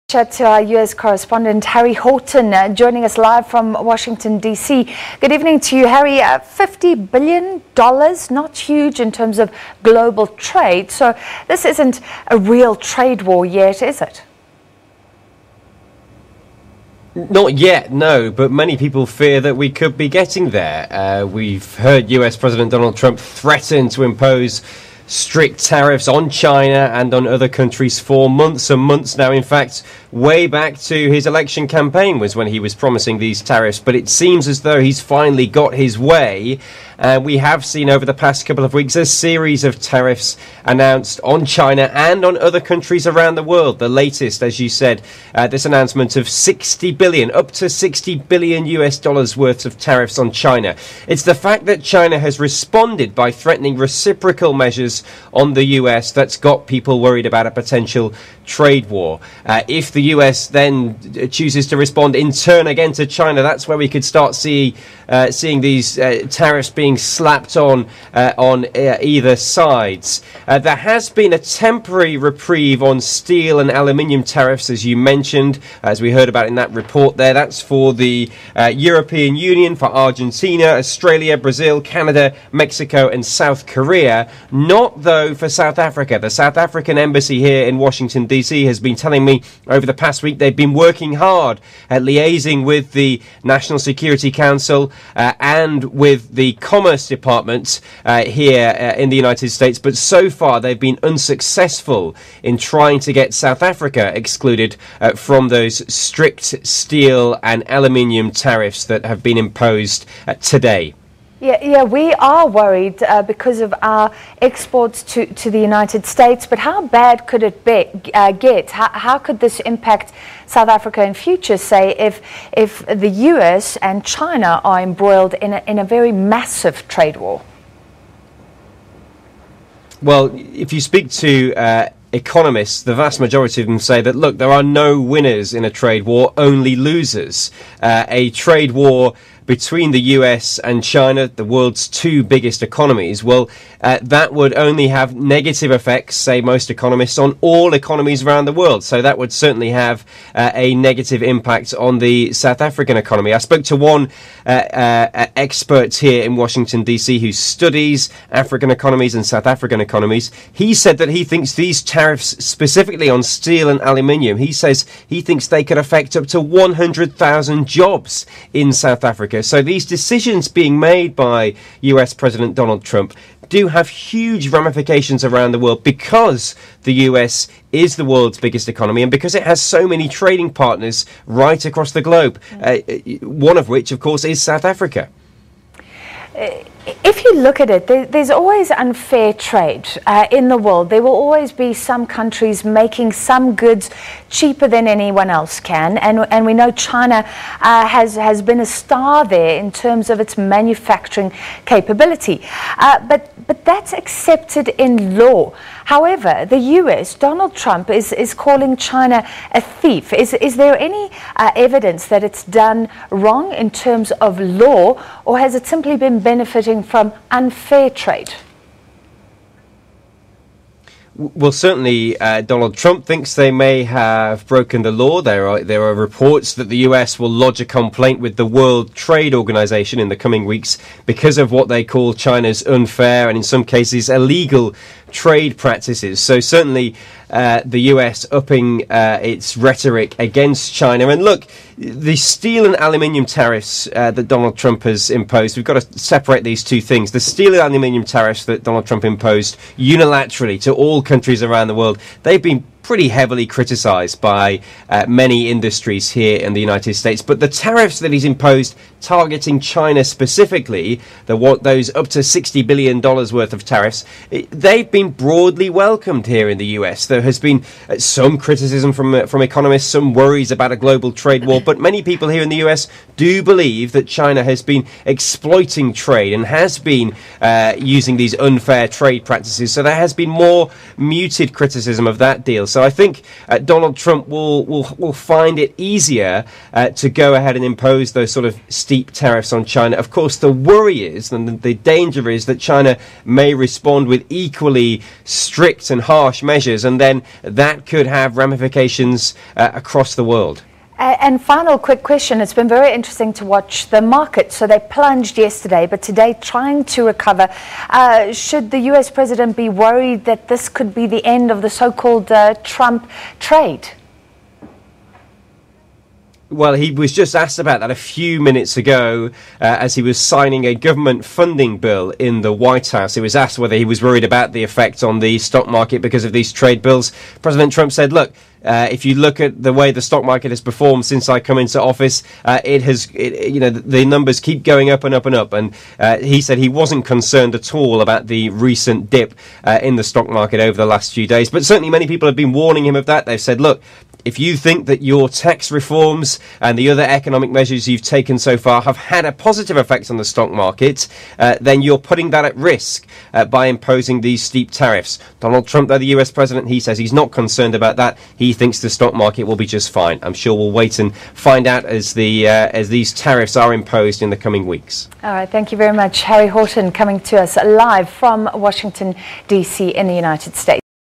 Chat to our U.S. correspondent Harry Horton, joining us live from Washington, D.C. Good evening to you, Harry. $50 billion, not huge in terms of global trade. So this isn't a real trade war yet, is it? Not yet, no, but many people fear that we could be getting there. We've heard U.S. President Donald Trump threaten to impose strict tariffs on China and on other countries for months and months now. In fact, way back to his election campaign was when he was promising these tariffs, but it seems as though he's finally got his way. We have seen over the past couple of weeks a series of tariffs announced on China and on other countries around the world. The latest, as you said, this announcement of 60 billion, up to 60 billion US dollars worth of tariffs on China. It's the fact that China has responded by threatening reciprocal measures on the US that's got people worried about a potential trade war. If the US then chooses to respond in turn again to China, that's where we could start seeing these tariffs being slapped on either sides. There has been a temporary reprieve on steel and aluminium tariffs, as you mentioned, as we heard about in that report there. That's for the European Union, for Argentina, Australia, Brazil, Canada, Mexico and South Korea. Not, though, for South Africa. The South African embassy here in Washington, D.C. has been telling me over the past week they've been working hard at liaising with the National Security Council and with the Commerce Department here in the United States, but so far they've been unsuccessful in trying to get South Africa excluded from those strict steel and aluminium tariffs that have been imposed today. Yeah, we are worried because of our exports to the United States. But how bad could it get? How could this impact South Africa in future, say, if the US and China are embroiled in a very massive trade war? Well, if you speak to economists, the vast majority of them say that, look, there are no winners in a trade war, only losers. A trade war between the US and China, the world's two biggest economies, well, that would only have negative effects, say most economists, on all economies around the world. So that would certainly have a negative impact on the South African economy. I spoke to one expert here in Washington, D.C. who studies African economies and South African economies. He said that he thinks these tariffs, specifically on steel and aluminium, he says he thinks they could affect up to 100,000 jobs in South Africa. So these decisions being made by US President Donald Trump do have huge ramifications around the world because the US is the world's biggest economy and because it has so many trading partners right across the globe, one of which, of course, is South Africa. If you look at it, there's always unfair trade in the world. There will always be some countries making some goods cheaper than anyone else can, and we know China has been a star there in terms of its manufacturing capability. But that's accepted in law. However, the US, Donald Trump, is calling China a thief. Is there any evidence that it's done wrong in terms of law, or has it simply been benefiting from unfair trade? Well, certainly Donald Trump thinks they may have broken the law. There are reports that the US will lodge a complaint with the World Trade Organization in the coming weeks because of what they call China's unfair and in some cases illegal trade practices. So certainly the US upping its rhetoric against China. And look, the steel and aluminium tariffs that Donald Trump has imposed, we've got to separate these two things. The steel and aluminium tariffs that Donald Trump imposed unilaterally to all countries around the world, they've been pretty heavily criticized by many industries here in the United States. But the tariffs that he's imposed targeting China specifically, those up to $60 billion worth of tariffs, they've been broadly welcomed here in the US. There has been some criticism from economists, some worries about a global trade war, but many people here in the US do believe that China has been exploiting trade and has been using these unfair trade practices. So there has been more muted criticism of that deal. So I think Donald Trump will find it easier to go ahead and impose those sort of steep tariffs on China. Of course, the worry is, and the danger is, that China may respond with equally strict and harsh measures, and then that could have ramifications across the world. And final quick question. It's been very interesting to watch the market. So they plunged yesterday, but today trying to recover. Should the US president be worried that this could be the end of the so-called Trump trade? Well, he was just asked about that a few minutes ago as he was signing a government funding bill in the White House. He was asked whether he was worried about the effect on the stock market because of these trade bills. President Trump said, look, if you look at the way the stock market has performed since I come into office, the numbers keep going up and up and up. And he said he wasn't concerned at all about the recent dip in the stock market over the last few days. But certainly many people have been warning him of that. They've said, look, if you think that your tax reforms and the other economic measures you've taken so far have had a positive effect on the stock market, then you're putting that at risk by imposing these steep tariffs. Donald Trump, though, the US president, he says he's not concerned about that. He thinks the stock market will be just fine. I'm sure we'll wait and find out as these tariffs are imposed in the coming weeks. All right, thank you very much. Harry Horton coming to us live from Washington, D.C. in the United States.